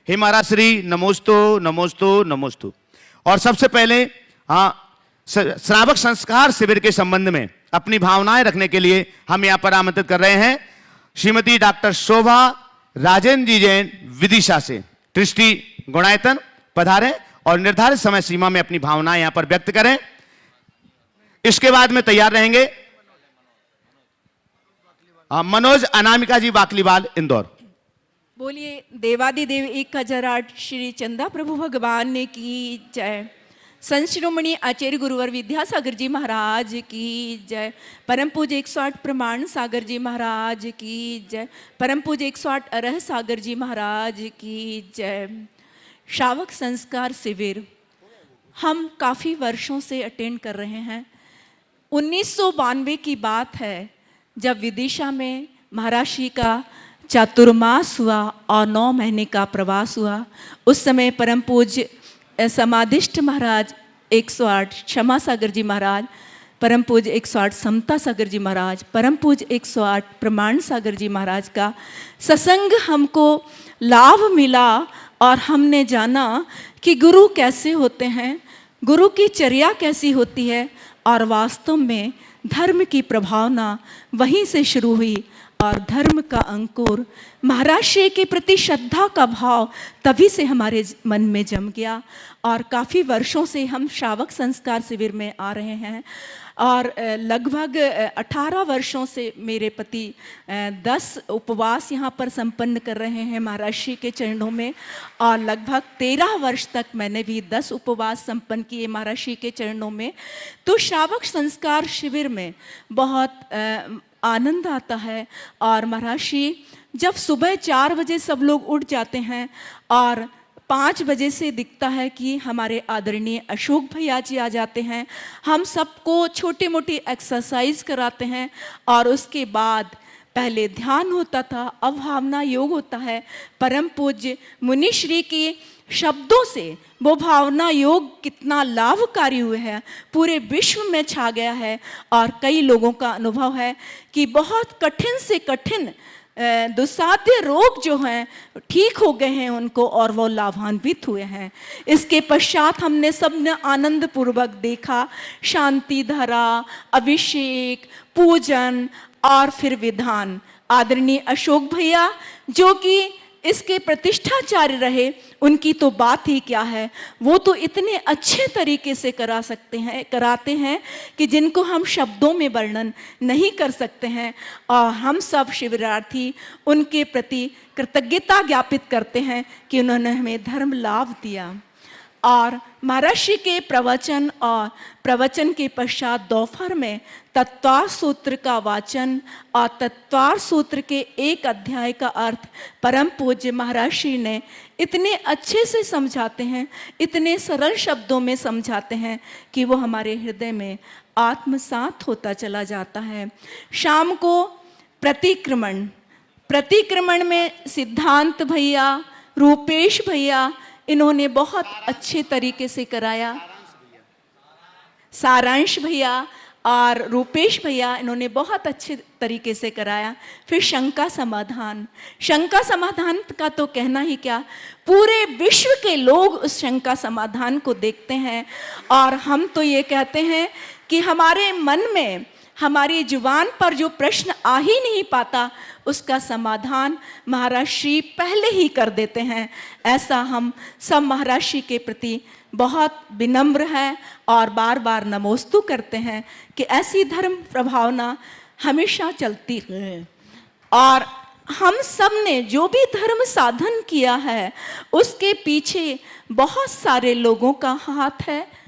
हे महाराज श्री नमोस्तु नमोस्तु नमोस्तु। और सबसे पहले श्रावक संस्कार शिविर के संबंध में अपनी भावनाएं रखने के लिए हम यहां पर आमंत्रित कर रहे हैं श्रीमती डॉक्टर शोभा राजेंद्र जी जैन विदिशा से। ट्रस्टी गुणायतन पधारें और निर्धारित समय सीमा में अपनी भावनाएं यहां पर व्यक्त करें। इसके बाद में तैयार रहेंगे मनोज अनामिका जी वाकलीवाल इंदौर। बोलिए देवादिदेव 1008 श्री चंदा प्रभु भगवान की जय। संत शिरोमणि आचार्य गुरुवर विद्यासागर जी महाराज की जय। परम पूज्य 108 प्रमाण सागर जी महाराज की जय। परम पूज्य 108 अरह सागर जी महाराज की जय। श्रावक संस्कार शिविर हम काफ़ी वर्षों से अटेंड कर रहे हैं। 1992 की बात है जब विदिशा में महाराष्ट्र का चातुर्मास हुआ और 9 महीने का प्रवास हुआ। उस समय परम पूज्य समाधिष्ठ महाराज 108 क्षमा सागर जी महाराज, परम पूज्य 108 समता सागर जी महाराज, परम पूज्य 108 प्रमाण सागर जी महाराज का सत्संग हमको लाभ मिला और हमने जाना कि गुरु कैसे होते हैं, गुरु की चर्या कैसी होती है और वास्तव में धर्म की प्रभावना वहीं से शुरू हुई और धर्म का अंकुर महाराष्ट्र के प्रति श्रद्धा का भाव तभी से हमारे मन में जम गया। और काफ़ी वर्षों से हम श्रावक संस्कार शिविर में आ रहे हैं और लगभग 18 वर्षों से मेरे पति 10 उपवास यहाँ पर संपन्न कर रहे हैं महाराष्ट्र के चरणों में और लगभग 13 वर्ष तक मैंने भी 10 उपवास संपन्न किए महाराष्ट्र के चरणों में। तो श्रावक संस्कार शिविर में बहुत आनंद आता है और महाराष्ट्र जब सुबह 4 बजे सब लोग उठ जाते हैं और 5 बजे से दिखता है कि हमारे आदरणीय अशोक भैया जी आ जाते हैं। हम सबको छोटी मोटी एक्सरसाइज कराते हैं और उसके बाद पहले ध्यान होता था, अब भावना योग होता है। परम पूज्य मुनिश्री के शब्दों से वो भावना योग कितना लाभकारी हुए है, पूरे विश्व में छा गया है और कई लोगों का अनुभव है कि बहुत कठिन से कठिन दुस्साध्य रोग जो हैं ठीक हो गए हैं उनको और वो लाभान्वित हुए हैं। इसके पश्चात हमने सबने आनंद पूर्वक देखा शांति धारा, अभिषेक, पूजन और फिर विधान। आदरणीय अशोक भैया जो कि इसके प्रतिष्ठाचार्य रहे, उनकी तो बात ही क्या है, वो तो इतने अच्छे तरीके से कराते हैं कि जिनको हम शब्दों में वर्णन नहीं कर सकते हैं। और हम सब शिविरार्थी उनके प्रति कृतज्ञता ज्ञापित करते हैं कि उन्होंने हमें धर्म लाभ दिया। और महाराष्ट्र के प्रवचन और प्रवचन के पश्चात दोपहर में तत्वार सूत्र का वाचन और तत्वार सूत्र के एक अध्याय का अर्थ परम पूज्य महाराष्ट्र ने इतने अच्छे से समझाते हैं, इतने सरल शब्दों में समझाते हैं कि वो हमारे हृदय में आत्मसात होता चला जाता है। शाम को प्रतिक्रमण में सिद्धांत भैया, रूपेश भैया इन्होंने बहुत अच्छे तरीके से कराया। सारांश भैया और रूपेश भैया इन्होंने बहुत अच्छे तरीके से कराया। फिर शंका समाधान का तो कहना ही क्या, पूरे विश्व के लोग उस शंका समाधान को देखते हैं और हम तो ये कहते हैं कि हमारे मन में, हमारी जुबान पर जो प्रश्न आ ही नहीं पाता उसका समाधान महाराज श्री पहले ही कर देते हैं। ऐसा हम सब महाराज श्री के प्रति बहुत विनम्र हैं और बार बार नमोस्तु करते हैं कि ऐसी धर्म प्रभावना हमेशा चलती है। और हम सब ने जो भी धर्म साधन किया है उसके पीछे बहुत सारे लोगों का हाथ है।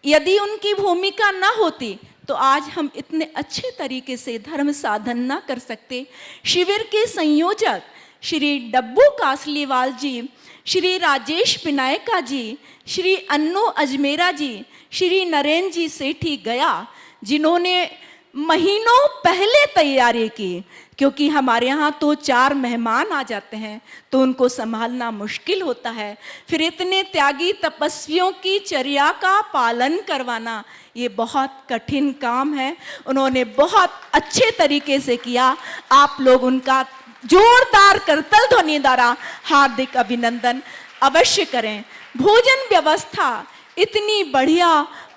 यदि उनकी भूमिका ना होती तो आज हम इतने अच्छे तरीके से धर्म साधन ना कर सकते। शिविर के संयोजक श्री डब्बू कासलीवाल जी, श्री राजेश पिनायका जी, श्री अन्नू अजमेरा जी, श्री नरेंद्र जी सेठी गया, जिन्होंने महीनों पहले तैयारी की, क्योंकि हमारे यहाँ तो 4 मेहमान आ जाते हैं तो उनको संभालना मुश्किल होता है। फिर इतने त्यागी तपस्वियों की चर्या का पालन करवाना ये बहुत कठिन काम है। उन्होंने बहुत अच्छे तरीके से किया। आप लोग उनका जोरदार करतल ध्वनि द्वारा हार्दिक अभिनंदन अवश्य करें। भोजन व्यवस्था इतनी बढ़िया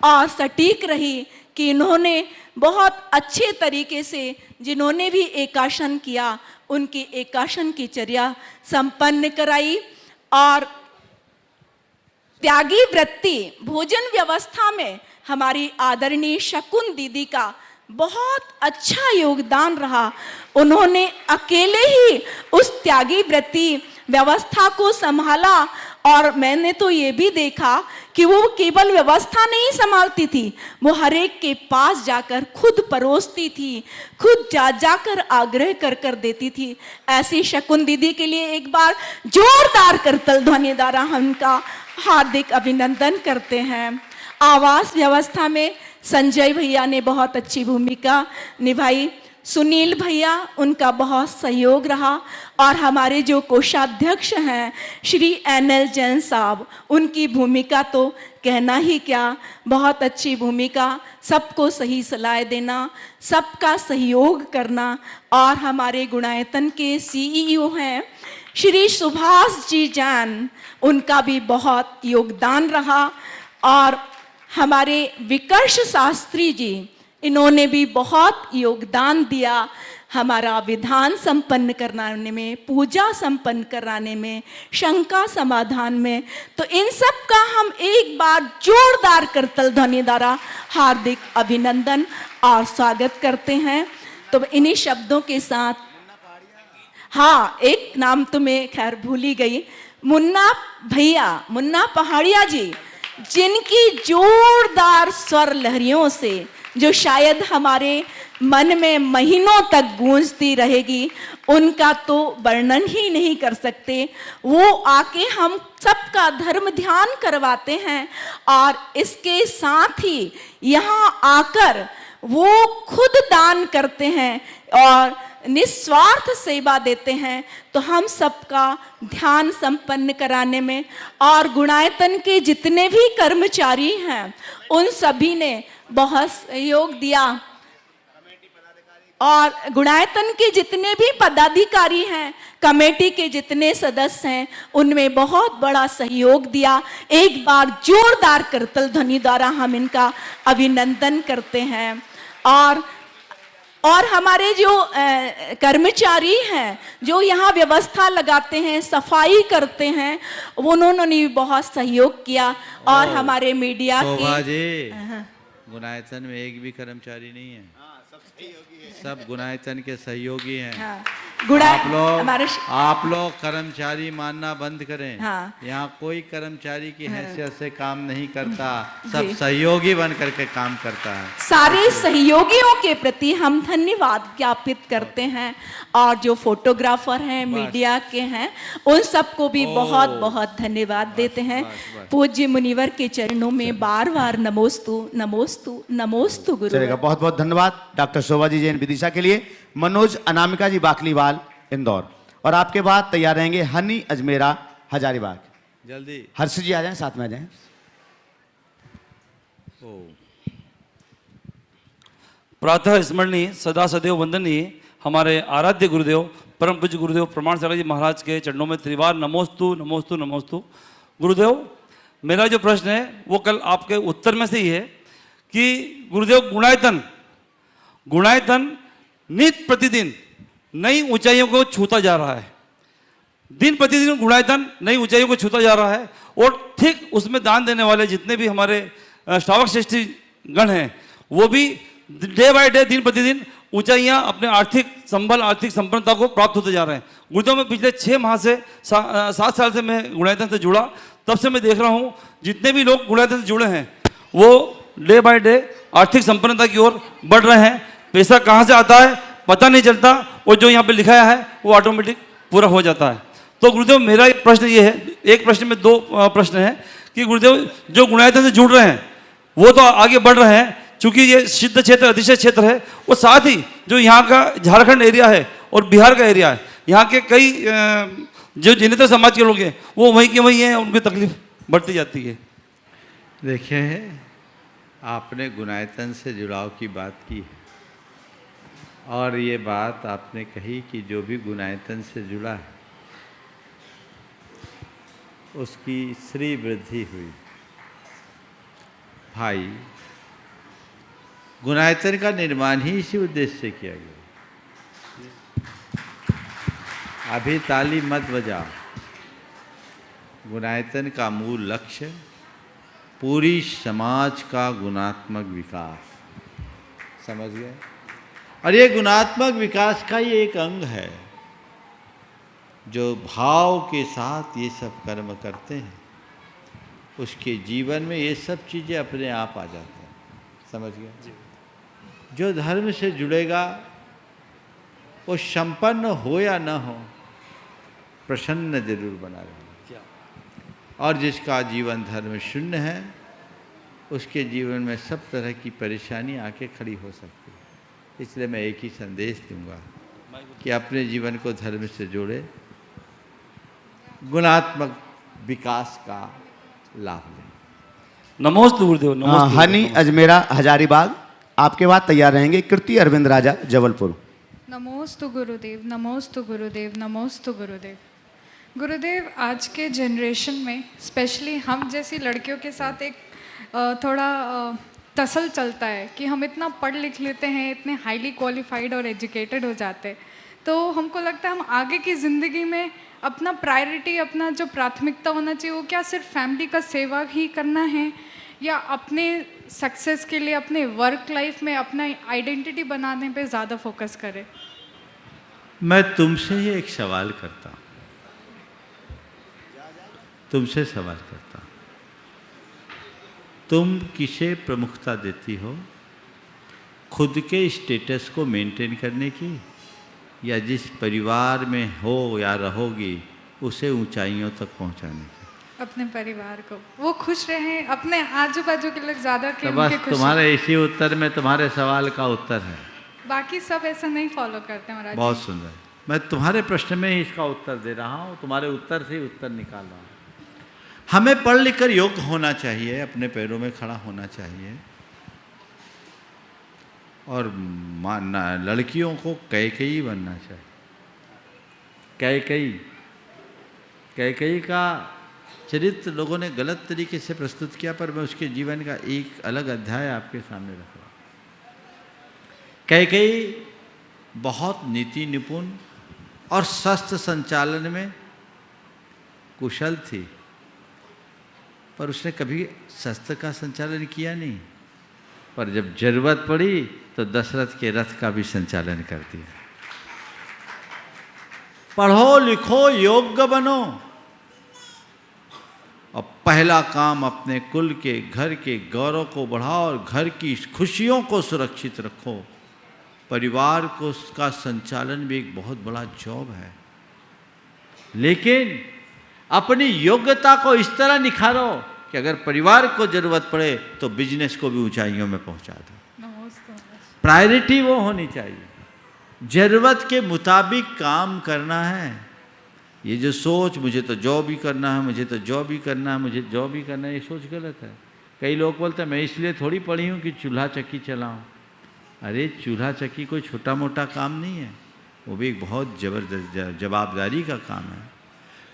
और सटीक रही कि इन्होंने बहुत अच्छे तरीके से जिन्होंने भी एकासन किया उनकी एकासन की चर्या संपन्न कराई। और त्यागी वृत्ति भोजन व्यवस्था में हमारी आदरणीय शकुन दीदी का बहुत अच्छा योगदान रहा। उन्होंने अकेले ही उस त्यागी वृत्ति व्यवस्था को संभाला। और मैंने तो ये भी देखा कि वो केवल व्यवस्था नहीं संभालती थी, वो हर एक के पास जाकर खुद परोसती थी, खुद जाकर आग्रह कर देती थी। ऐसी शकुन दीदी के लिए एक बार जोरदार करतल ध्वनि द्वारा हम उनका हार्दिक अभिनंदन करते हैं। आवास व्यवस्था में संजय भैया ने बहुत अच्छी भूमिका निभाई, सुनील भैया उनका बहुत सहयोग रहा। और हमारे जो कोषाध्यक्ष हैं श्री NL जैन साहब, उनकी भूमिका तो कहना ही क्या, बहुत अच्छी भूमिका, सबको सही सलाह देना, सबका सहयोग करना। और हमारे गुणायतन के CEO हैं श्री सुभाष जी जैन, उनका भी बहुत योगदान रहा। और हमारे विकर्ष शास्त्री जी, इन्होंने भी बहुत योगदान दिया हमारा विधान संपन्न कराने में, पूजा संपन्न कराने में, शंका समाधान में। तो इन सब का हम एक बार जोरदार करतल ध्वनि द्वारा हार्दिक अभिनंदन और स्वागत करते हैं। तो इन्हीं शब्दों के साथ, हाँ एक नाम तो मैं खैर भूल ही गई, मुन्ना भैया, मुन्ना पहाड़िया जी, जिनकी जोरदार स्वर लहरियों से जो शायद हमारे मन में महीनों तक गूंजती रहेगी, उनका तो वर्णन ही नहीं कर सकते। वो आके हम सबका धर्म ध्यान करवाते हैं और इसके साथ ही यहाँ आकर वो खुद दान करते हैं और निस्वार्थ सेवा देते हैं। तो हम सबका ध्यान संपन्न कराने में और गुणायतन के जितने भी कर्मचारी हैं उन सभी ने बहुत सहयोग दिया। और गुणायतन के जितने भी पदाधिकारी हैं, कमेटी के जितने सदस्य हैं, उनमें बहुत बड़ा सहयोग दिया। एक बार जोरदार करतल ध्वनि द्वारा हम इनका अभिनंदन करते हैं। और हमारे जो कर्मचारी हैं जो यहाँ व्यवस्था लगाते हैं, सफाई करते हैं, उन्होंने भी बहुत सहयोग किया। और हमारे मीडिया के गुणायतन में एक भी कर्मचारी नहीं है, सब गुणायतन के सहयोगी हैं। हाँ, आप लोग कर्मचारी मानना बंद करें। हाँ, यहाँ कोई कर्मचारी की हैसियत से काम नहीं करता, सब सहयोगी बन करके काम करता है। सारे सहयोगियों के प्रति हम धन्यवाद ज्ञापित करते हैं। और जो फोटोग्राफर हैं, मीडिया के हैं, उन सबको भी बहुत बहुत धन्यवाद देते हैं। पूज्य मुनिवर के चरणों में बार बार नमोस्तु नमोस्तु नमोस्तु गुरु। चलेगा, बहुत बहुत धन्यवाद डॉक्टर शोभा जी जैन विदिशा के लिए। मनोज अनामिका जी बाकलीवाल इंदौर, और आपके बाद तैयार रहेंगे हनी अजमेरा हजारीबाग। जल्दी हर्ष जी आ जाएं, साथ में आ जाएं। प्रातः स्मरणीय सदा सदैव वंदनीय हमारे आराध्य गुरुदेव परम पूज्य गुरुदेव प्रमाण सागर जी महाराज के चरणों में त्रिवार नमोस्तु नमोस्तु नमोस्तु। गुरुदेव, मेरा जो प्रश्न है वो कल आपके उत्तर में से ही है कि गुरुदेव गुणायतन नित प्रतिदिन नई ऊंचाइयों को छूता जा रहा है। दिन प्रतिदिन गुणायतन नई ऊंचाइयों को छूता जा रहा है। और ठीक उसमें दान देने वाले जितने भी हमारे श्रावक श्रेष्ठी गण हैं, वो भी डे बाय डे, दिन प्रतिदिन ऊंचाइयां अपने आर्थिक संपन्नता को प्राप्त होते जा रहे हैं। गुरुदेव, में पिछले 6 माह से 7 साल से मैं गुणायतन से जुड़ा, तब से मैं देख रहा हूँ जितने भी लोग गुणायतन से जुड़े हैं वो डे बाय डे आर्थिक संपन्नता की ओर बढ़ रहे हैं। पैसा कहाँ से आता है पता नहीं चलता, और जो यहाँ पे लिखाया है वो ऑटोमेटिक पूरा हो जाता है। तो गुरुदेव, मेरा एक प्रश्न ये है, एक प्रश्न में 2 प्रश्न है कि गुरुदेव, जो गुणायतन से जुड़ रहे हैं वो तो आगे बढ़ रहे हैं, चूंकि ये सिद्ध क्षेत्र अधिशय क्षेत्र है, और साथ ही जो यहाँ का झारखंड एरिया है और बिहार का एरिया है, यहाँ के कई जो जिनेतर समाज के लोग हैं वो वहीं के वहीं हैं, उनकी तकलीफ बढ़ती जाती है। देखिए, आपने गुणायतन से जुड़ाव की बात की है, और ये बात आपने कही कि जो भी गुणायतन से जुड़ा है उसकी श्री वृद्धि हुई। भाई, गुणायतन का निर्माण ही इसी उद्देश्य से किया गया। अभी ताली मत बजाओ। गुणायतन का मूल लक्ष्य पूरी समाज का गुणात्मक विकास, समझ गए? और ये गुणात्मक विकास का ही एक अंग है। जो भाव के साथ ये सब कर्म करते हैं उसके जीवन में ये सब चीज़ें अपने आप आ जाती हैं, समझ गए? जो धर्म से जुड़ेगा वो संपन्न हो या न हो प्रसन्न जरूर बना रहेगा। और जिसका जीवन धर्म शून्य है उसके जीवन में सब तरह की परेशानी आके खड़ी हो सकती है। इसलिए मैं एक ही संदेश दूंगा कि अपने जीवन को धर्म से जोड़े, गुणात्मक विकास का लाभ लें। नमोस्तु गुरुदेव। नमोस्तु हनी अजमेरा हजारीबाग, आपके बाद तैयार रहेंगे कीर्ति अरविंद राजा जबलपुर। नमोस्तु गुरुदेव, नमोस्तु गुरुदेव, नमोस्तु गुरुदेव। गुरुदेव, आज के जनरेशन में स्पेशली हम जैसी लड़कियों के साथ एक थोड़ा तसल चलता है कि हम इतना पढ़ लिख लेते हैं, इतने हाईली क्वालिफाइड और एजुकेटेड हो जाते हैं, तो हमको लगता है हम आगे की ज़िंदगी में अपना प्रायोरिटी, अपना जो प्राथमिकता होना चाहिए वो क्या सिर्फ फैमिली का सेवा ही करना है या अपने सक्सेस के लिए अपने वर्क लाइफ में अपना आइडेंटिटी बनाने पे ज़्यादा फोकस करें? मैं तुमसे ही एक सवाल करता हूँ, तुमसे सवाल करता हूँ, तुम किसे प्रमुखता देती हो? खुद के स्टेटस को मेंटेन करने की, या जिस परिवार में हो या रहोगी उसे ऊंचाइयों तक पहुंचाने की? अपने परिवार को, वो खुश रहें, अपने आजू बाजू के लोग ज़्यादा के तो उनके बस खुश। तुम्हारे इसी उत्तर में तुम्हारे सवाल का उत्तर है। बाकी सब ऐसा नहीं फॉलो करते महाराज। बहुत सुंदर। मैं तुम्हारे प्रश्न में ही इसका उत्तर दे रहा हूँ, तुम्हारे उत्तर से ही उत्तर निकाल रहा हूँ। हमें पढ़ लिख कर योग्य होना चाहिए, अपने पैरों में खड़ा होना चाहिए, और लड़कियों को कैकेयी बनना चाहिए। कैकेयी का चरित्र लोगों ने गलत तरीके से प्रस्तुत किया, पर मैं उसके जीवन का एक अलग अध्याय आपके सामने रख रहा हूँ। कैकेयी बहुत नीति निपुण और शस्त्र संचालन में कुशल थी, पर उसने कभी शस्त्र का संचालन किया नहीं, पर जब जरूरत पड़ी तो दशरथ के रथ का भी संचालन कर दिया। पढ़ो लिखो योग्य बनो, और पहला काम अपने कुल के, घर के गौरव को बढ़ाओ और घर की खुशियों को सुरक्षित रखो। परिवार को उसका संचालन भी एक बहुत बड़ा जॉब है, लेकिन अपनी योग्यता को इस तरह निखारो कि अगर परिवार को जरूरत पड़े तो बिजनेस को भी ऊंचाइयों में पहुंचा दो। प्रायोरिटी वो होनी चाहिए, जरूरत के मुताबिक काम करना है। ये जो सोच मुझे तो जॉब ही करना है, मुझे तो जॉब ही करना है, मुझे जॉब ही करना है, ये सोच गलत है। कई लोग बोलते हैं मैं इसलिए थोड़ी पढ़ी हूँ कि चूल्हा चक्की चलाऊँ। अरे चूल्हा चक्की कोई छोटा मोटा काम नहीं है, वो भी एक बहुत जबरदस्त जवाबदारी का काम है।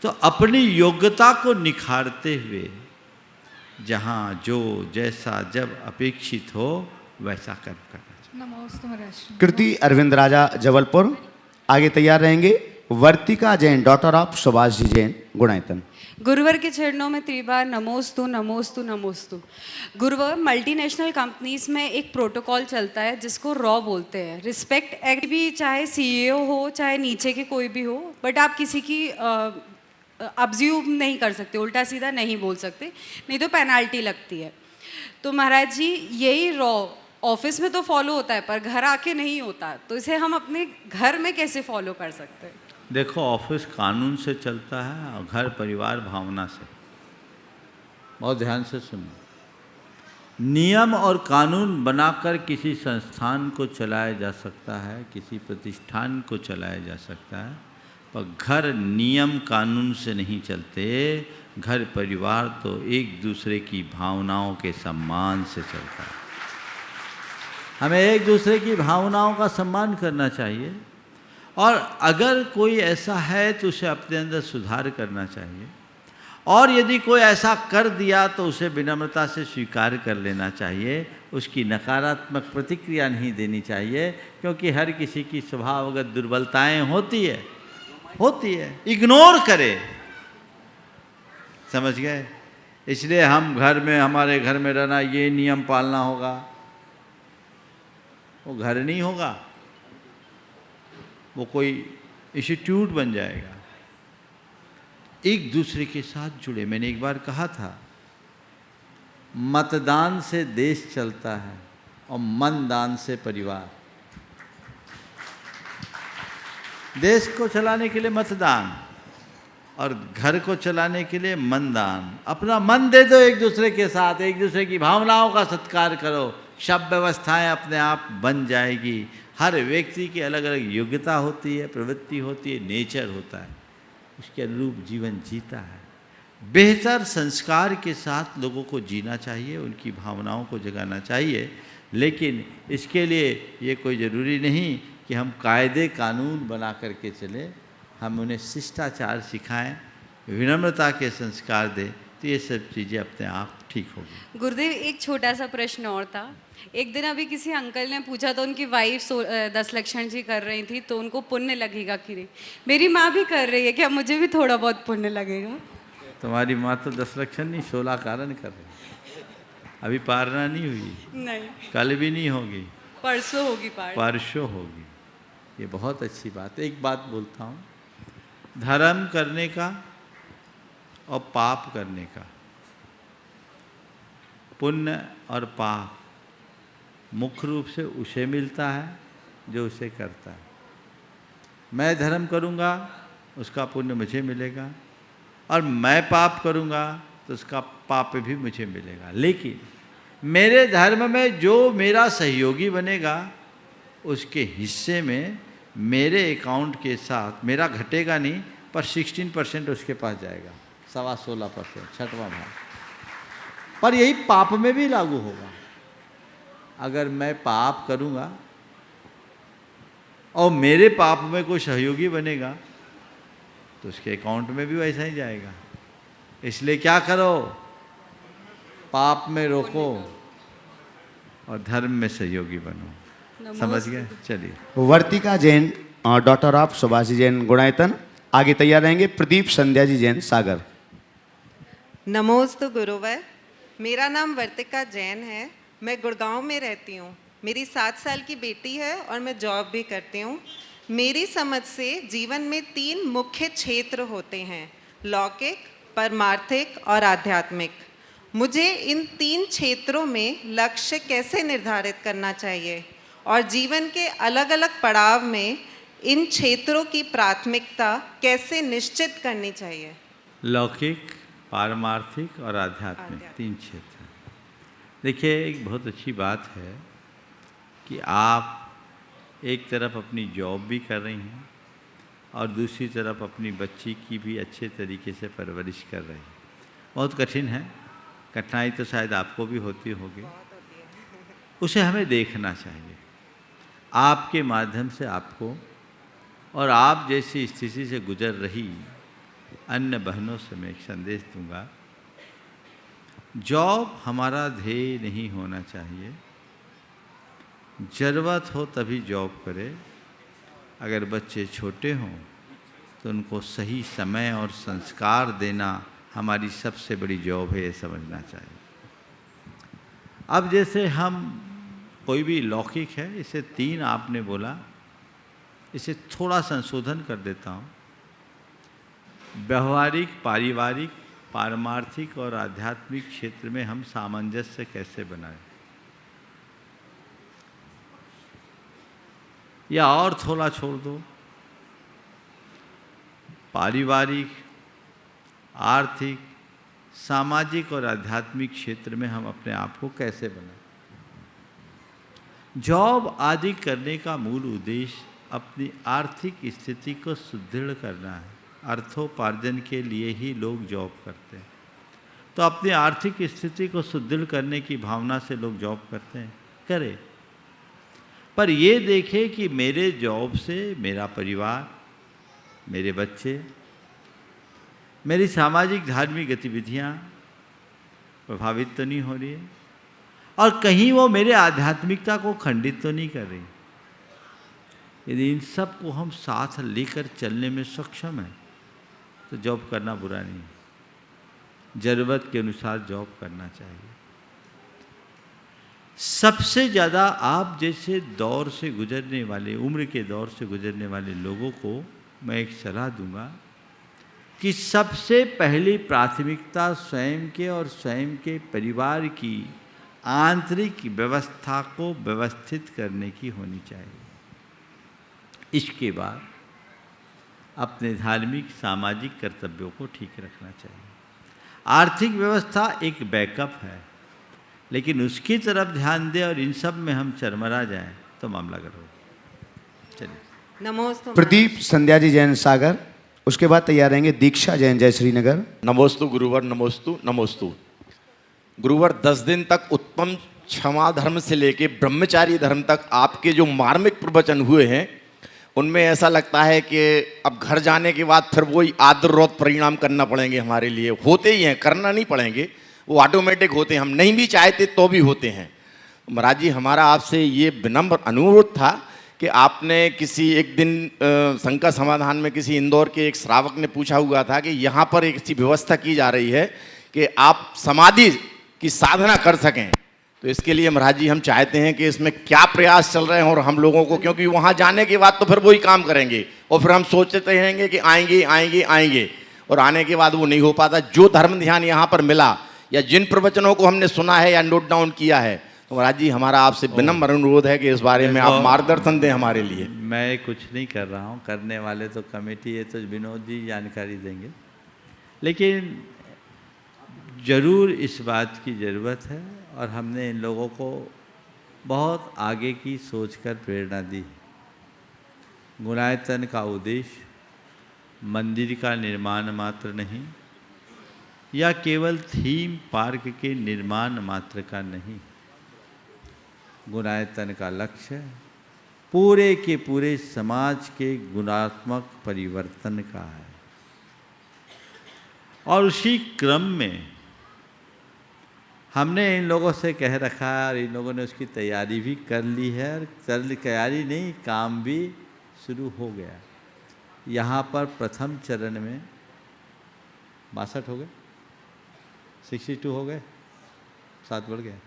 तो अपनी योग्यता को निखारते हुए जहाँ जो जैसा जब अपेक्षित हो वैसा कर्म करना चाहिए। नमोस्तु महाराज। कीर्ति अरविंद राजा जबलपुर, आगे तैयार रहेंगे वर्तिका जैन, डॉटर ऑफ सुभाष जी जैन, गुणायतन। गुरुवर के चरणों में त्रिबार नमोस्तु नमोस्तु नमोस्तु। गुरुवर, मल्टीनेशनल कंपनीज में एक प्रोटोकॉल चलता है जिसको रॉ बोलते हैं। रिस्पेक्ट एक्ट भी, चाहे सीईओ हो चाहे नीचे के कोई भी हो, बट आप किसी की अब्ज्यूम नहीं कर सकते, उल्टा सीधा नहीं बोल सकते, नहीं तो पेनाल्टी लगती है। तो महाराज जी, यही रॉ ऑफिस में तो फॉलो होता है पर घर आके नहीं होता, तो इसे हम अपने घर में कैसे फॉलो कर सकते हैं? देखो, ऑफिस कानून से चलता है और घर परिवार भावना से। बहुत ध्यान से सुनो। नियम और कानून बनाकर किसी संस्थान को चलाया जा सकता है, किसी प्रतिष्ठान को चलाया जा सकता है, पर घर नियम कानून से नहीं चलते। घर परिवार तो एक दूसरे की भावनाओं के सम्मान से चलता है। हमें एक दूसरे की भावनाओं का सम्मान करना चाहिए, और अगर कोई ऐसा है तो उसे अपने अंदर सुधार करना चाहिए, और यदि कोई ऐसा कर दिया तो उसे विनम्रता से स्वीकार कर लेना चाहिए, उसकी नकारात्मक प्रतिक्रिया नहीं देनी चाहिए, क्योंकि हर किसी की स्वभावगत दुर्बलताएं होती है, इग्नोर करे, समझ गए। इसलिए हम घर में, हमारे घर में रहना, ये नियम पालना होगा, वो घर नहीं होगा, वो कोई इंस्टीट्यूट बन जाएगा। एक दूसरे के साथ जुड़े। मैंने एक बार कहा था, मतदान से देश चलता है और मनदान से परिवार। देश को चलाने के लिए मतदान और घर को चलाने के लिए मनदान। अपना मन दे दो एक दूसरे के साथ, एक दूसरे की भावनाओं का सत्कार करो, सब व्यवस्थाएं अपने आप बन जाएगी। हर व्यक्ति की अलग अलग योग्यता होती है, प्रवृत्ति होती है, नेचर होता है, उसके अनुरूप जीवन जीता है। बेहतर संस्कार के साथ लोगों को जीना चाहिए, उनकी भावनाओं को जगाना चाहिए, लेकिन इसके लिए ये कोई ज़रूरी नहीं कि हम कायदे कानून बना करके चले। हम उन्हें शिष्टाचार सिखाएं, विनम्रता के संस्कार दें, तो ये सब चीज़ें अपने आप ठीक होगी। गुरुदेव, एक छोटा सा प्रश्न और था। एक दिन अभी किसी अंकल ने पूछा तो उनकी वाइफ 10 लक्षण जी कर रही थी, तो उनको पुण्य लगेगा कि नहीं? मेरी माँ भी कर रही है, क्या मुझे भी थोड़ा बहुत पुण्य लगेगा? तुम्हारी माँ तो 10 लक्षण नहीं, 16 कारण कर रही, अभी पारना नहीं हुई, नहीं, कल भी नहीं होगी, परसों होगी परसों होगी। ये बहुत अच्छी बात है। एक बात बोलता हूँ, धर्म करने का और पाप करने का, पुण्य और पाप मुख्य रूप से उसे मिलता है जो उसे करता है। मैं धर्म करूँगा उसका पुण्य मुझे मिलेगा, और मैं पाप करूँगा तो उसका पाप भी मुझे मिलेगा। लेकिन मेरे धर्म में जो मेरा सहयोगी बनेगा उसके हिस्से में मेरे अकाउंट के साथ मेरा घटेगा नहीं, पर 16% उसके पास जाएगा, 16.25%, छठवां भाग। पर यही पाप में भी लागू होगा। अगर मैं पाप करूँगा और मेरे पाप में कोई सहयोगी बनेगा तो उसके अकाउंट में भी वैसा ही जाएगा। इसलिए क्या करो, पाप में रोको और धर्म में सहयोगी बनो। समझ गए? चलिए। वर्तिका जैन, डॉटर ऑफ सुभाषी जैन गुणायतन, आगे तैयार रहेंगे। प्रदीप संध्या जी जैन सागर। नमोस्तु गुरुवर। मेरा नाम वर्तिका जैन है, मैं गुड़गांव में रहती हूँ। मेरी 7 साल की बेटी है और मैं जॉब भी करती हूँ। मेरी समझ से जीवन में 3 मुख्य क्षेत्र होते हैं, लौकिक, परमार्थिक और आध्यात्मिक। मुझे इन 3 क्षेत्रों में लक्ष्य कैसे निर्धारित करना चाहिए और जीवन के अलग अलग पड़ाव में इन क्षेत्रों की प्राथमिकता कैसे निश्चित करनी चाहिए? लौकिक, पारमार्थिक और आध्यात्मिक 3 क्षेत्र। देखिए, एक बहुत अच्छी बात है कि आप एक तरफ अपनी जॉब भी कर रही हैं और दूसरी तरफ अपनी बच्ची की भी अच्छे तरीके से परवरिश कर रही हैं। बहुत कठिन है, कठिनाई तो शायद आपको भी होती होगी, उसे हमें देखना चाहिए। आपके माध्यम से आपको और आप जैसी स्थिति से गुजर रही अन्य बहनों से मैं एक संदेश दूंगा, जॉब हमारा ध्येय नहीं होना चाहिए। ज़रूरत हो तभी जॉब करें। अगर बच्चे छोटे हों तो उनको सही समय और संस्कार देना हमारी सबसे बड़ी जॉब है, ये समझना चाहिए। अब जैसे हम कोई भी लौकिक है, इसे 3 आपने बोला, इसे थोड़ा संशोधन कर देता हूँ। व्यवहारिक, पारिवारिक, पारमार्थिक और आध्यात्मिक क्षेत्र में हम सामंजस्य कैसे बनाएं, या और थोड़ा छोड़ दो, पारिवारिक, आर्थिक, सामाजिक और आध्यात्मिक क्षेत्र में हम अपने आप को कैसे बनाएं। जॉब आदि करने का मूल उद्देश्य अपनी आर्थिक स्थिति को सुदृढ़ करना है। अर्थोपार्जन के लिए ही लोग जॉब करते हैं, तो अपनी आर्थिक स्थिति को सुदृढ़ करने की भावना से लोग जॉब करते हैं, करें। पर ये देखें कि मेरे जॉब से मेरा परिवार, मेरे बच्चे, मेरी सामाजिक धार्मिक गतिविधियाँ प्रभावित तो नहीं हो रही है, और कहीं वो मेरे आध्यात्मिकता को खंडित तो नहीं कर रही। यदि इन सब को हम साथ लेकर चलने में सक्षम हैं तो जॉब करना बुरा नहीं है, ज़रूरत के अनुसार जॉब करना चाहिए। सबसे ज़्यादा आप जैसे दौर से गुजरने वाले, उम्र के दौर से गुजरने वाले लोगों को मैं एक सलाह दूंगा कि सबसे पहली प्राथमिकता स्वयं के और स्वयं के परिवार की आंतरिक व्यवस्था को व्यवस्थित करने की होनी चाहिए। इसके बाद अपने धार्मिक सामाजिक कर्तव्यों को ठीक रखना चाहिए। आर्थिक व्यवस्था एक बैकअप है, लेकिन उसकी तरफ ध्यान दें और इन सब में हम चरमरा जाएं तो मामला गड़बड़ हो। चलिए। नमोस्तु। प्रदीप संध्या जी जैन सागर, उसके बाद तैयार रहेंगे दीक्षा जैन जय श्रीनगर। नमोस्तु गुरुवर, नमोस्तु नमोस्तु। गुरुवर 10 दिन तक उत्तम क्षमा धर्म से लेके ब्रह्मचारी धर्म तक आपके जो मार्मिक प्रवचन हुए हैं, उनमें ऐसा लगता है कि अब घर जाने के बाद फिर वही आदररोत परिणाम करना पड़ेंगे हमारे लिए। होते ही हैं, करना नहीं पड़ेंगे, वो ऑटोमेटिक होते हैं, हम नहीं भी चाहते तो भी होते हैं। महाराज जी, हमारा आपसे ये विनम्र अनुरोध था कि आपने किसी एक दिन शंका समाधान में किसी इंदौर के एक श्रावक ने पूछा हुआ था कि यहाँ पर एक ऐसी व्यवस्था की जा रही है कि आप समाधि की साधना कर सकें, तो इसके लिए महाराज जी हम चाहते हैं कि इसमें क्या प्रयास चल रहे हैं और हम लोगों को, क्योंकि वहाँ जाने के बाद तो फिर वही काम करेंगे और फिर हम सोचते रहेंगे कि आएंगे आएंगे आएंगे, और आने के बाद वो नहीं हो पाता। जो धर्म ध्यान यहाँ पर मिला या जिन प्रवचनों को हमने सुना है या नोट डाउन किया है, तो महाराज जी हमारा आपसे विनम्र अनुरोध है कि इस बारे में आप मार्गदर्शन दें हमारे लिए। मैं कुछ नहीं कर रहा हूँ, करने वाले तो कमेटी है, तो विनोद जी जानकारी देंगे, लेकिन ज़रूर इस बात की ज़रूरत है और हमने इन लोगों को बहुत आगे की सोचकर प्रेरणा दी। गुणायतन का उद्देश्य मंदिर का निर्माण मात्र नहीं या केवल थीम पार्क के निर्माण मात्र का नहीं, गुणायतन का लक्ष्य पूरे के पूरे समाज के गुणात्मक परिवर्तन का है। और उसी क्रम में हमने इन लोगों से कह रखा है और इन लोगों ने उसकी तैयारी भी कर ली है, और तैयारी नहीं, काम भी शुरू हो गया। यहाँ पर प्रथम चरण में 62 हो गए, 62 हो गए, 7 बढ़ गए,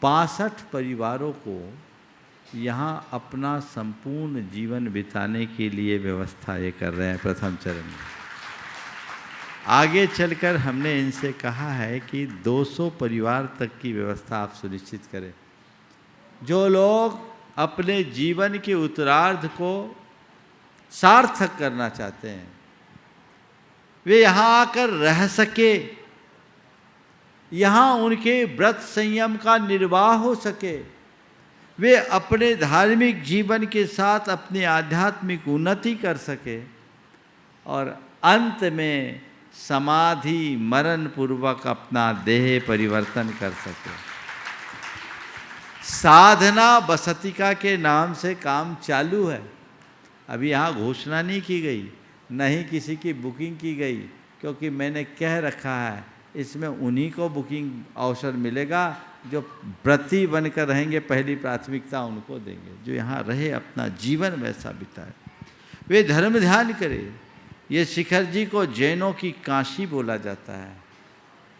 62 परिवारों को यहाँ अपना संपूर्ण जीवन बिताने के लिए व्यवस्था ये कर रहे हैं प्रथम चरण में। आगे चलकर हमने इनसे कहा है कि 200 परिवार तक की व्यवस्था आप सुनिश्चित करें। जो लोग अपने जीवन के उत्तरार्ध को सार्थक करना चाहते हैं, वे यहाँ आकर रह सके, यहाँ उनके व्रत संयम का निर्वाह हो सके, वे अपने धार्मिक जीवन के साथ अपनी आध्यात्मिक उन्नति कर सके और अंत में समाधि मरण पूर्वक अपना देह परिवर्तन कर सके। साधना बसतिका के नाम से काम चालू है। अभी यहाँ घोषणा नहीं की गई, नहीं किसी की बुकिंग की गई, क्योंकि मैंने कह रखा है इसमें उन्हीं को बुकिंग अवसर मिलेगा जो व्रती बनकर रहेंगे, पहली प्राथमिकता उनको देंगे, जो यहाँ रहे अपना जीवन वैसा बिताए, वे धर्म ध्यान करें। ये शिखर जी को जैनों की काशी बोला जाता है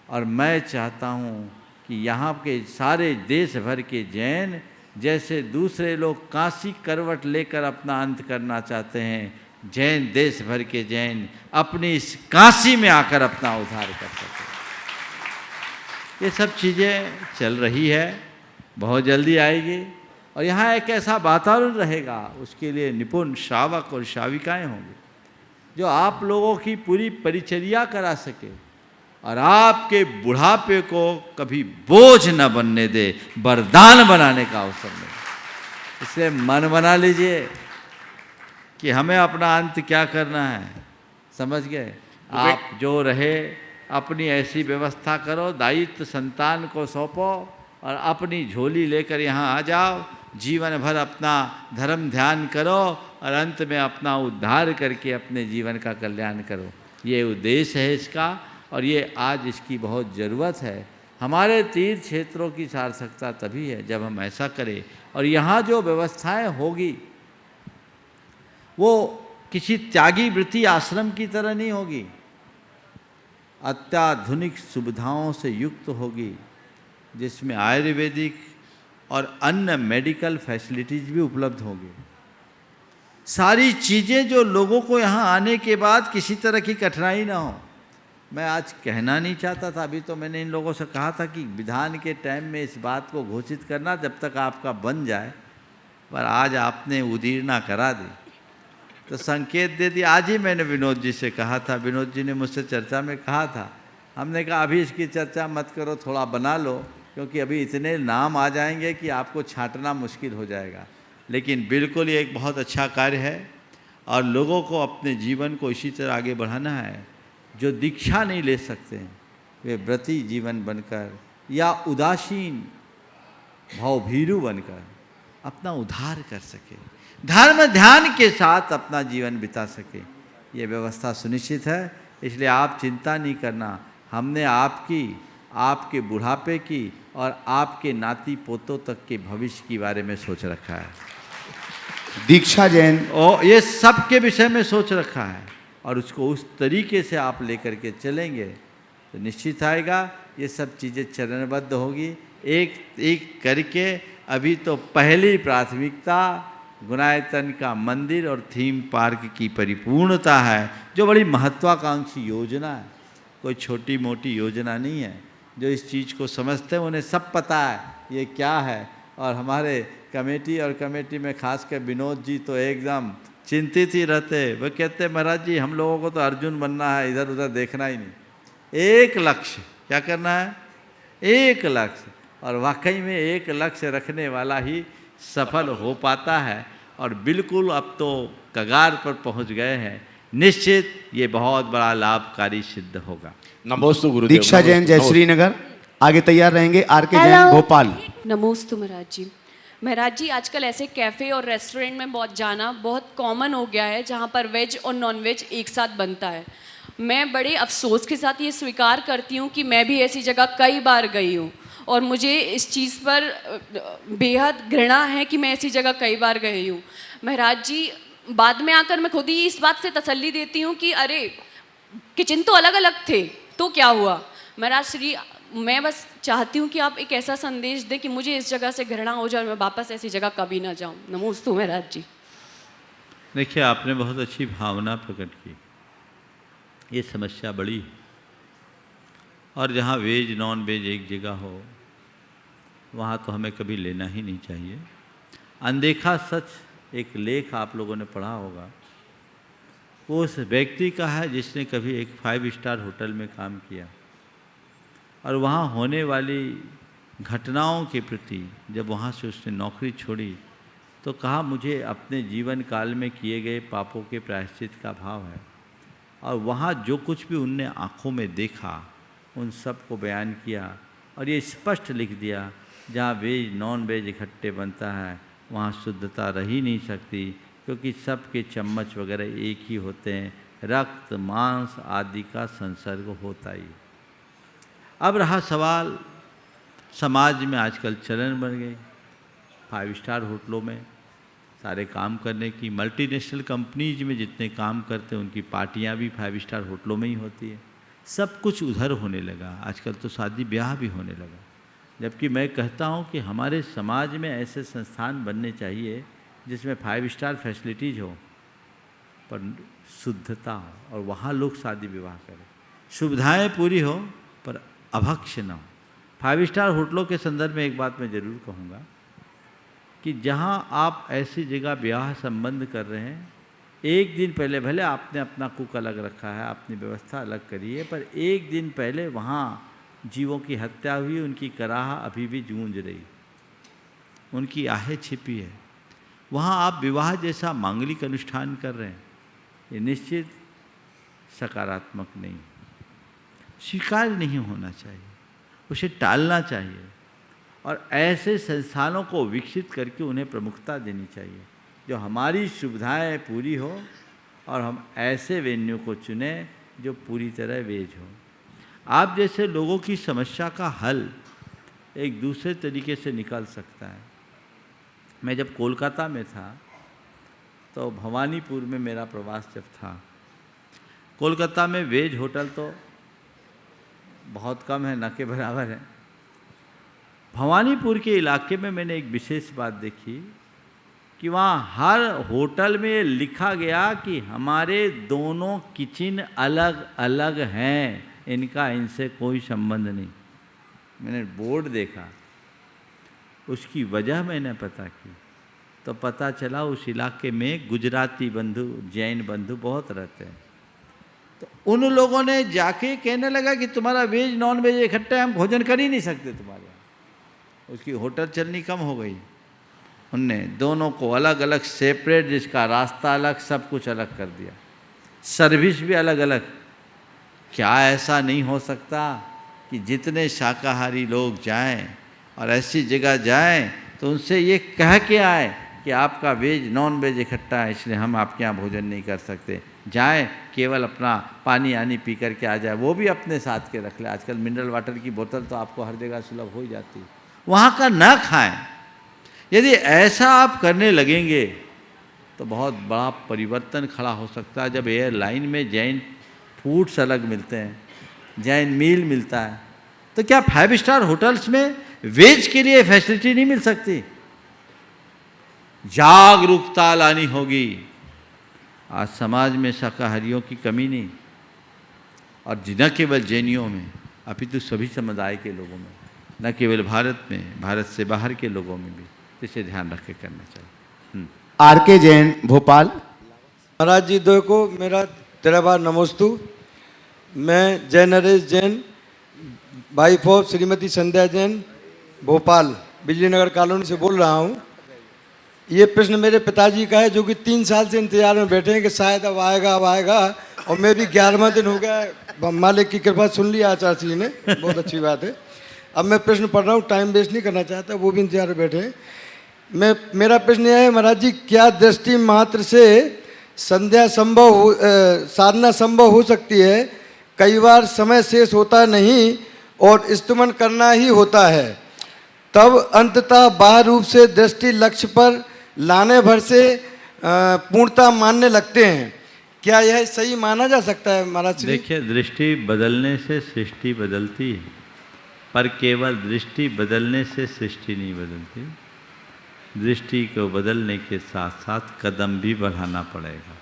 और मैं चाहता हूँ कि यहाँ के सारे देश भर के जैन, जैसे दूसरे लोग काशी करवट लेकर अपना अंत करना चाहते हैं, जैन देश भर के जैन अपनी इस काशी में आकर अपना उद्धार कर सकें। ये सब चीज़ें चल रही है, बहुत जल्दी आएगी और यहाँ एक ऐसा वातावरण रहेगा, उसके लिए निपुण श्रावक और श्राविकाएँ होंगे जो आप लोगों की पूरी परिचर्या करा सके और आपके बुढ़ापे को कभी बोझ न बनने दे, वरदान बनाने का अवसर मिले। इसलिए मन बना लीजिए कि हमें अपना अंत क्या करना है, समझ गए? आप जो रहे अपनी ऐसी व्यवस्था करो, दायित्व संतान को सौंपो और अपनी झोली लेकर यहाँ आ जाओ। जीवन भर अपना धर्म ध्यान करो और अंत में अपना उद्धार करके अपने जीवन का कल्याण करो। ये उद्देश्य है इसका, और ये आज इसकी बहुत ज़रूरत है। हमारे तीर्थ क्षेत्रों की सार्थकता तभी है जब हम ऐसा करें। और यहाँ जो व्यवस्थाएं होगी वो किसी त्यागी वृत्ति आश्रम की तरह नहीं होगी, अत्याधुनिक सुविधाओं से युक्त होगी, जिसमें आयुर्वेदिक और अन्य मेडिकल फैसिलिटीज़ भी उपलब्ध होंगी। सारी चीज़ें जो लोगों को यहाँ आने के बाद किसी तरह की कठिनाई ना हो। मैं आज कहना नहीं चाहता था, अभी तो मैंने इन लोगों से कहा था कि विधान के टाइम में इस बात को घोषित करना जब तक आपका बन जाए, पर आज आपने उदीरना करा दी, तो संकेत दे दिया। आज ही मैंने विनोद जी से कहा था, विनोद जी ने मुझसे चर्चा में कहा था, हमने कहा अभी इसकी चर्चा मत करो, थोड़ा बना लो, क्योंकि अभी इतने नाम आ जाएंगे कि आपको छांटना मुश्किल हो जाएगा। लेकिन बिल्कुल ये एक बहुत अच्छा कार्य है और लोगों को अपने जीवन को इसी तरह आगे बढ़ाना है। जो दीक्षा नहीं ले सकते वे व्रती जीवन बनकर या उदासीन भावभीरु बनकर अपना उद्धार कर सके, धर्म ध्यान के साथ अपना जीवन बिता सके, ये व्यवस्था सुनिश्चित है। इसलिए आप चिंता नहीं करना, हमने आपके बुढ़ापे की और आपके नाती पोतों तक के भविष्य के बारे में सोच रखा है। दीक्षा जैन और ये सब के विषय में सोच रखा है, और उसको उस तरीके से आप लेकर के चलेंगे तो निश्चित आएगा ये सब चीज़ें चरणबद्ध होगी, एक एक करके। अभी तो पहली प्राथमिकता गुणायतन का मंदिर और थीम पार्क की परिपूर्णता है, जो बड़ी महत्वाकांक्षी योजना है, कोई छोटी मोटी योजना नहीं है। जो इस चीज़ को समझते हैं उन्हें सब पता है ये क्या है। और हमारे कमेटी में खासकर विनोद जी तो एकदम चिंतित ही रहते। वो कहते महाराज जी हम लोगों को तो अर्जुन बनना है, इधर उधर देखना ही नहीं। एक लक्ष्य, क्या करना है? एक लक्ष्य। और वाकई में एक लक्ष्य रखने वाला ही सफल हो पाता है। और बिल्कुल अब तो कगार पर पहुंच गए हैं, निश्चित ये बहुत बड़ा लाभकारी सिद्ध होगा। नमोस्तु गुरुदेव। दीक्षा जैन जय श्रीनगर आगे तैयार रहेंगे। आर के जैन भोपाल। नमोस्तु महाराज जी। महाराज जी आजकल ऐसे कैफ़े और रेस्टोरेंट में बहुत जाना बहुत कॉमन हो गया है, जहाँ पर वेज और नॉन वेज एक साथ बनता है। मैं बड़े अफसोस के साथ ये स्वीकार करती हूँ कि मैं भी ऐसी जगह कई बार गई हूँ, और मुझे इस चीज़ पर बेहद घृणा है कि मैं ऐसी जगह कई बार गई हूँ। महाराज जी बाद में आकर मैं खुद ही इस बात से तसल्ली देती हूँ कि अरे किचन तो अलग अलग थे तो क्या हुआ। महाराज श्री, मैं बस चाहती हूँ कि आप एक ऐसा संदेश दें कि मुझे इस जगह से घृणा हो जाए और मैं वापस ऐसी जगह कभी ना जाऊँ। नमोस्तु महाराज जी। देखिए आपने बहुत अच्छी भावना प्रकट की। ये समस्या बड़ी है, और जहाँ वेज नॉन वेज एक जगह हो वहाँ तो हमें कभी लेना ही नहीं चाहिए। अनदेखा सच एक लेख आप लोगों ने पढ़ा होगा, वो उस व्यक्ति का है जिसने कभी एक 5 स्टार होटल में काम किया, और वहाँ होने वाली घटनाओं के प्रति जब वहाँ से उसने नौकरी छोड़ी तो कहा मुझे अपने जीवन काल में किए गए पापों के प्रायश्चित का भाव है। और वहाँ जो कुछ भी उनने आँखों में देखा उन सब को बयान किया, और ये स्पष्ट लिख दिया जहाँ वेज नॉन वेज इकट्ठे बनता है वहाँ शुद्धता रह ही नहीं सकती, क्योंकि सबके चम्मच वगैरह एक ही होते हैं, रक्त मांस आदि का संसर्ग होता ही। अब रहा सवाल, समाज में आजकल चलन बन गई 5 स्टार होटलों में सारे काम करने की। मल्टीनेशनल कंपनीज में जितने काम करते हैं उनकी पार्टियां भी 5 स्टार होटलों में ही होती है। सब कुछ उधर होने लगा, आजकल तो शादी ब्याह भी होने लगा। जबकि मैं कहता हूं कि हमारे समाज में ऐसे संस्थान बनने चाहिए जिसमें 5 स्टार फैसिलिटीज़ हो पर शुद्धता हो, और वहाँ लोग शादी विवाह करें, सुविधाएं पूरी हो पर अभक्ष्य न हो। 5 स्टार होटलों के संदर्भ में एक बात मैं ज़रूर कहूँगा कि जहाँ आप ऐसी जगह ब्याह संबंध कर रहे हैं, एक दिन पहले, भले आपने अपना कुक अलग रखा है, अपनी व्यवस्था अलग करी है, पर एक दिन पहले वहाँ जीवों की हत्या हुई, उनकी कराह अभी भी गूंज रही, उनकी आहें छिपी है। वहाँ आप विवाह जैसा मांगलिक अनुष्ठान कर रहे हैं, ये निश्चित सकारात्मक नहीं, स्वीकार नहीं होना चाहिए, उसे टालना चाहिए। और ऐसे संस्थानों को विकसित करके उन्हें प्रमुखता देनी चाहिए जो हमारी सुविधाएं पूरी हो, और हम ऐसे वेन्यू को चुने जो पूरी तरह वेज हो। आप जैसे लोगों की समस्या का हल एक दूसरे तरीके से निकल सकता है। मैं जब कोलकाता में था तो भवानीपुर में मेरा प्रवास जब था, कोलकाता में वेज होटल तो बहुत कम है, न के बराबर है। भवानीपुर के इलाके में मैंने एक विशेष बात देखी कि वहाँ हर होटल में लिखा गया कि हमारे दोनों किचन अलग अलग हैं, इनका इनसे कोई संबंध नहीं। मैंने बोर्ड देखा, उसकी वजह मैंने पता की तो पता चला उस इलाके में गुजराती बंधु, जैन बंधु बहुत रहते हैं। तो उन लोगों ने जाके कहने लगा कि तुम्हारा वेज नॉन वेज इकट्ठा, हम भोजन कर ही नहीं सकते तुम्हारे यहाँ। उसकी होटल चलनी कम हो गई। उनने दोनों को अलग अलग सेपरेट, जिसका रास्ता अलग, सब कुछ अलग कर दिया, सर्विस भी अलग अलग। क्या ऐसा नहीं हो सकता कि जितने शाकाहारी लोग जाएं और ऐसी जगह जाएं तो उनसे ये कह के आए कि आपका वेज नॉन वेज इकट्ठा है, इसलिए हम आपके यहाँ भोजन नहीं कर सकते। जाएं, केवल अपना पानी आनी पी करके आ जाए, वो भी अपने साथ के रख ले। आजकल मिनरल वाटर की बोतल तो आपको हर जगह सुलभ हो ही जाती है, वहाँ का न खाएं। यदि ऐसा आप करने लगेंगे तो बहुत बड़ा परिवर्तन खड़ा हो सकता है। जब एयरलाइन में जैन फूड्स अलग मिलते हैं, जैन मील मिलता है, तो क्या 5 स्टार होटल्स में वेज के लिए फैसिलिटी नहीं मिल सकती? जागरूकता लानी होगी। आज समाज में शाकाहारियों की कमी नहीं, और न केवल जैनियों में अपितु सभी समुदाय के लोगों में, न केवल भारत में, भारत से बाहर के लोगों में भी इसे ध्यान रख के करना चाहिए। आर.के. जैन, भोपाल। महाराज जी दो को मेरा तेरा बार नमोस्तु। मैं जय नरेश जैन, वाइफ ऑफ श्रीमती संध्या जैन, भोपाल बिजली नगर कॉलोनी से बोल रहा हूँ। ये प्रश्न मेरे पिताजी का है, जो कि 3 साल से इंतजार में बैठे हैं कि शायद अब आएगा अब आएगा, और मैं भी 11वां दिन हो गया। मालिक की कृपा सुन लिया आचार्य जी ने, बहुत अच्छी बात है। अब मैं प्रश्न पढ़ रहा हूँ, टाइम वेस्ट नहीं करना चाहता, वो भी इंतजार में बैठे हैं। मेरा प्रश्न यह है महाराज जी, क्या दृष्टि मात्र से संध्या साधना संभव हो सकती है? कई बार समय शेष होता नहीं और स्तुमन करना ही होता है, तब अंततः बाह्य रूप से दृष्टि लक्ष्य पर लाने भर से पूर्णता मानने लगते हैं। क्या यह सही माना जा सकता है महाराज श्री? देखिए, दृष्टि बदलने से सृष्टि बदलती है, पर केवल दृष्टि बदलने से सृष्टि नहीं बदलती। दृष्टि को बदलने के साथ साथ कदम भी बढ़ाना पड़ेगा।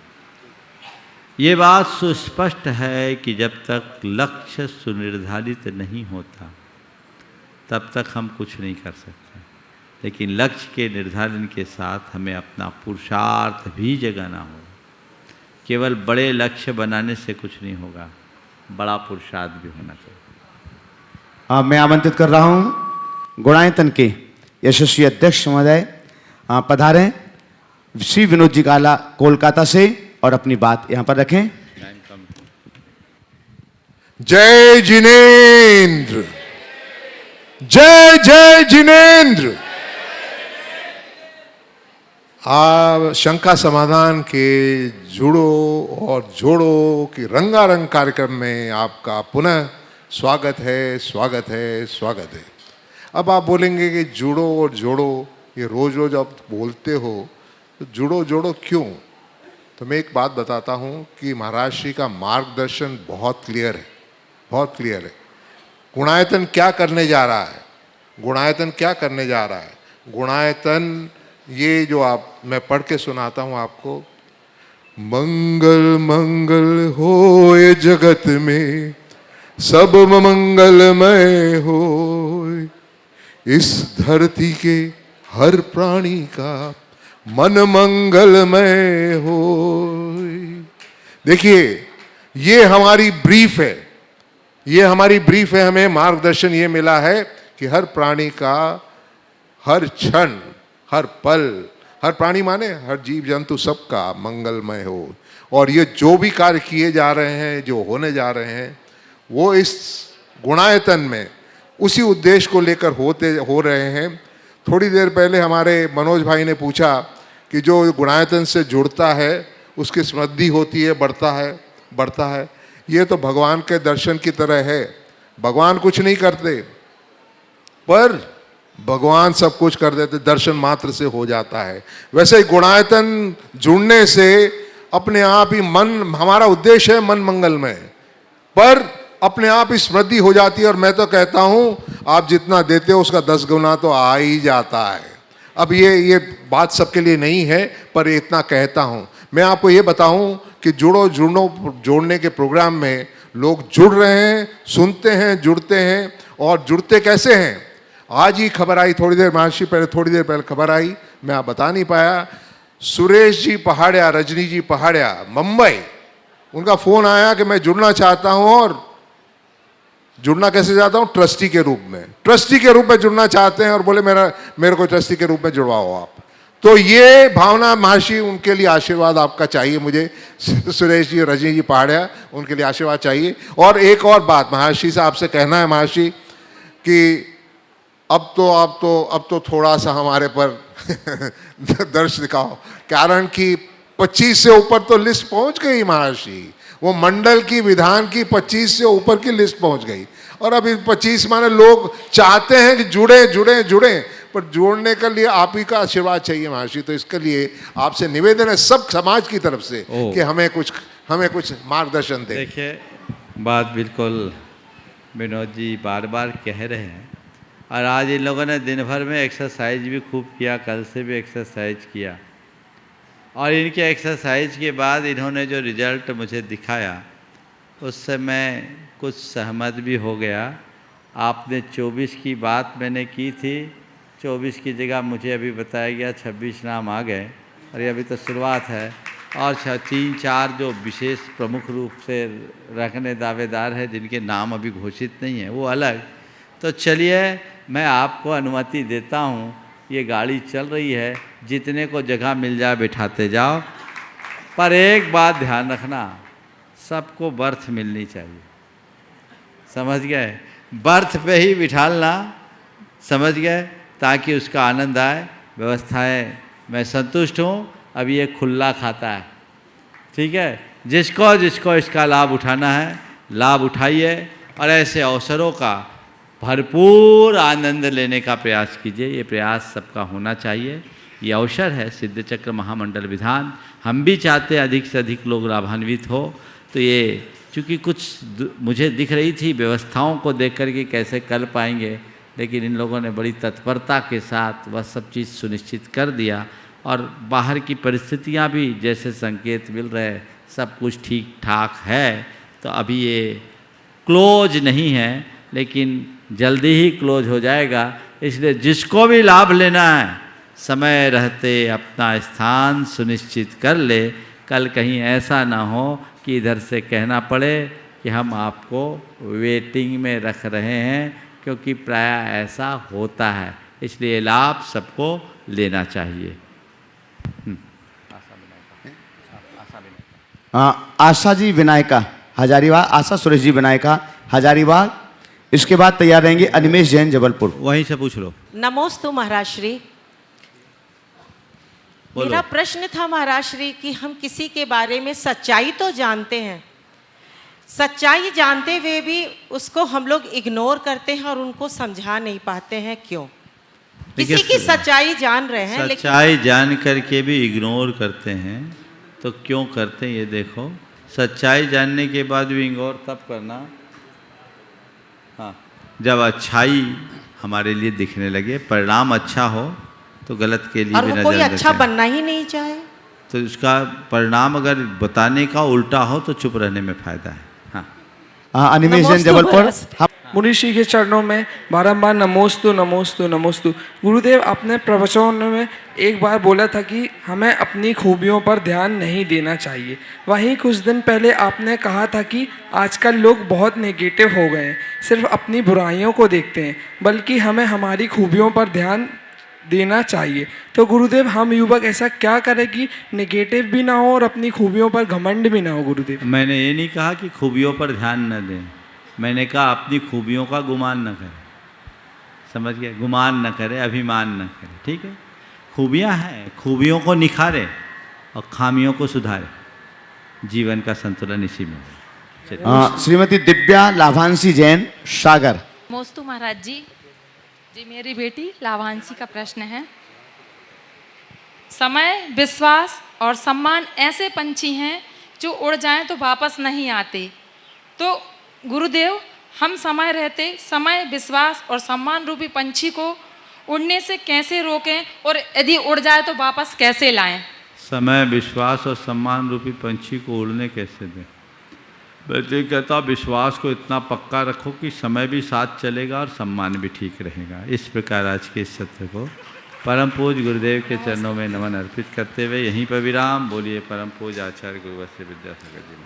ये बात सुस्पष्ट है कि जब तक लक्ष्य सुनिर्धारित नहीं होता तब तक हम कुछ नहीं कर सकते, लेकिन लक्ष्य के निर्धारण के साथ हमें अपना पुरुषार्थ भी जगाना होगा। केवल बड़े लक्ष्य बनाने से कुछ नहीं होगा, बड़ा पुरुषार्थ भी होना चाहिए। मैं आमंत्रित कर रहा हूं गुणायतन के यशस्वी अध्यक्ष महोदय पधारें, श्री विनोद जी काला, कोलकाता से, और अपनी बात यहां पर रखें। जय जिनेंद्र, जय जय जिनेंद्र। शंका समाधान के जुड़ो और जोड़ो की रंगारंग कार्यक्रम में आपका पुनः स्वागत है, स्वागत है, स्वागत है। अब आप बोलेंगे कि जुड़ो और जोड़ो, ये रोज रोज आप बोलते हो, तो जुड़ो जोड़ो क्यों? तो मैं एक बात बताता हूँ कि महाराज श्री का मार्गदर्शन बहुत क्लियर है, बहुत क्लियर है। गुणायतन क्या करने जा रहा है? गुणायतन क्या करने जा रहा है? गुणायतन ये जो मैं पढ़ के सुनाता हूँ आपको। मंगल मंगल होए जगत में, सब मंगलमय होए, इस धरती के हर प्राणी का मन मंगलमय होए। देखिए, ये हमारी ब्रीफ है, ये हमारी ब्रीफ है। हमें मार्गदर्शन ये मिला है कि हर प्राणी का हर क्षण, हर पल, हर प्राणी माने हर जीव जंतु सबका मंगलमय हो। और ये जो भी कार्य किए जा रहे हैं, जो होने जा रहे हैं, वो इस गुणायतन में उसी उद्देश्य को लेकर हो रहे हैं। थोड़ी देर पहले हमारे मनोज भाई ने पूछा कि जो गुणायतन से जुड़ता है उसकी समृद्धि होती है, बढ़ता है। ये तो भगवान के दर्शन की तरह है। भगवान कुछ नहीं करते, पर भगवान सब कुछ कर देते, दर्शन मात्र से हो जाता है। वैसे ही गुणायतन जुड़ने से अपने आप ही मन, हमारा उद्देश्य है मन मंगलमय, पर अपने आप ही समृद्धि हो जाती है। और मैं तो कहता हूँ आप जितना देते हो उसका 10 गुना तो आ ही जाता है। अब ये बात सबके लिए नहीं है, पर इतना कहता हूँ। मैं आपको ये बताऊँ कि जोड़ने के प्रोग्राम में लोग जुड़ रहे हैं, सुनते हैं, जुड़ते हैं। और जुड़ते कैसे हैं? आज ही खबर आई, थोड़ी देर पहले खबर आई, मैं आप बता नहीं पाया। सुरेश जी पहाड़िया, रजनी जी पहाड़िया, मुंबई, उनका फ़ोन आया कि मैं जुड़ना चाहता हूँ। और जुड़ना कैसे चाहता हूँ? ट्रस्टी के रूप में जुड़ना चाहते हैं। और बोले मेरे को ट्रस्टी के रूप में जुड़वाओ आप। तो ये भावना महर्षि, उनके लिए आशीर्वाद आपका चाहिए मुझे। सुरेश जी, रजनी जी पहाड़िया, उनके लिए आशीर्वाद चाहिए। और एक और बात महर्षि से आपसे कहना है, महर्षि, कि अब तो थोड़ा सा हमारे पर दर्श दिखाओ। कारण कि 25 से ऊपर तो लिस्ट पहुंच गई महर्षि, वो मंडल की विधान की 25 से ऊपर की लिस्ट पहुंच गई। और अभी 25 माने लोग चाहते हैं कि जुड़े, पर जोड़ने के लिए आप ही का आशीर्वाद चाहिए महर्षि। तो इसके लिए आपसे निवेदन है सब समाज की तरफ से कि हमें कुछ मार्गदर्शन दें। देखिए, बात बिल्कुल विनोद जी बार बार कह रहे हैं। और आज इन लोगों ने दिन भर में एक्सरसाइज भी खूब किया, कल से भी एक्सरसाइज किया। और इनके एक्सरसाइज के बाद इन्होंने जो रिज़ल्ट मुझे दिखाया उससे मैं कुछ सहमत भी हो गया। आपने 24 की बात मैंने की थी, 24 की जगह मुझे अभी बताया गया 26 नाम आ गए। और ये अभी तो शुरुआत है। और 3-4 जो विशेष प्रमुख रूप से रखने दावेदार हैं, जिनके नाम अभी घोषित नहीं है, वो अलग। तो चलिए, मैं आपको अनुमति देता हूँ, ये गाड़ी चल रही है, जितने को जगह मिल जाए बिठाते जाओ। पर एक बात ध्यान रखना, सबको बर्थ मिलनी चाहिए, समझ गए? बर्थ पे ही बिठालना, समझ गए? ताकि उसका आनंद आए। व्यवस्थाएं मैं संतुष्ट हूँ। अब ये खुला खाता है, ठीक है? जिसको इसका लाभ उठाना है, लाभ उठाइए। और ऐसे अवसरों का भरपूर आनंद लेने का प्रयास कीजिए। ये प्रयास सबका होना चाहिए। ये अवसर है सिद्ध चक्र महामंडल विधान। हम भी चाहते हैं अधिक से अधिक लोग लाभान्वित हो। तो ये चूँकि कुछ मुझे दिख रही थी व्यवस्थाओं को देख कर के कैसे कर पाएंगे, लेकिन इन लोगों ने बड़ी तत्परता के साथ वह सब चीज़ सुनिश्चित कर दिया। और बाहर की परिस्थितियाँ भी जैसे संकेत मिल रहे, सब कुछ ठीक ठाक है। तो अभी ये क्लोज नहीं है, लेकिन जल्दी ही क्लोज हो जाएगा। इसलिए जिसको भी लाभ लेना है, समय रहते अपना स्थान सुनिश्चित कर ले। कल कहीं ऐसा ना हो कि इधर से कहना पड़े कि हम आपको वेटिंग में रख रहे हैं, क्योंकि प्रायः ऐसा होता है। इसलिए लाभ सबको लेना चाहिए। आशा जी विनायका हजारीबाग, आशा सुरेश जी विनायका हजारीबाग। इसके बाद तैयार रहेंगे अनिमेश जैन जबलपुर। वहीं से पूछ लो। नमोस्तु महाराज श्री। मेरा प्रश्न था महाराज श्री कि हम किसी के बारे में सच्चाई तो जानते हैं, सच्चाई जानते हुए भी उसको हम लोग इग्नोर करते हैं और उनको समझा नहीं पाते हैं, क्यों? किसी की सच्चाई जान रहे हैं, सच्चाई जान करके भी इग्नोर करते हैं, तो क्यों करते हैं ये देखो। सच्चाई जानने के बाद भी इग्नोर तब करना, हाँ, जब अच्छाई हमारे लिए दिखने लगे, परिणाम अच्छा हो तो गलत के लिए और भी वो नजर कोई अच्छा रखें। बनना ही नहीं चाहे, तो उसका परिणाम अगर बताने का उल्टा हो तो चुप रहने में फायदा है। हाँ, अनिमेश जैन जबलपुर। मुनीषी के चरणों में बारंबार नमोस्तु नमोस्तु नमोस्तु। गुरुदेव, आपने प्रवचन में एक बार बोला था कि हमें अपनी खूबियों पर ध्यान नहीं देना चाहिए। वहीं कुछ दिन पहले आपने कहा था कि आजकल लोग बहुत नेगेटिव हो गए हैं, सिर्फ अपनी बुराइयों को देखते हैं, बल्कि हमें हमारी खूबियों पर ध्यान देना चाहिए। तो गुरुदेव, हम युवक ऐसा क्या करें कि नेगेटिव भी ना हो और अपनी खूबियों पर घमंड भी ना हो? गुरुदेव, मैंने ये नहीं कहा कि खूबियों पर ध्यान न दें, मैंने कहा अपनी खूबियों का गुमान न करें। समझ गए? गुमान न करे, अभिमान न करे, ठीक है? खूबियाँ हैं, खूबियों को निखारे और खामियों को सुधारे। जीवन का संतुलन इसी में है। चलिए। श्रीमती दिव्या लाभांशी जैन, सागर। नमोस्तु महाराज जी। जी मेरी बेटी लाभांशी का प्रश्न है, समय, विश्वास और सम्मान ऐसे पंछी हैं जो उड़ जाएं तो वापस नहीं आते, तो गुरुदेव हम समय रहते समय, विश्वास और सम्मान रूपी पंछी को उड़ने से कैसे रोकें और यदि उड़ जाए तो वापस कैसे लाएं? समय, विश्वास और सम्मान रूपी पंछी को उड़ने कैसे दें? मैं तो कहता विश्वास को इतना पक्का रखो कि समय भी साथ चलेगा और सम्मान भी ठीक रहेगा। इस प्रकार आज के इस सत्र को परम पूज्य गुरुदेव के चरणों में नमन अर्पित करते हुए यहीं पर विराम। बोलिए परम पूज्य आचार्य गुरुवर श्री विद्यासागर जी।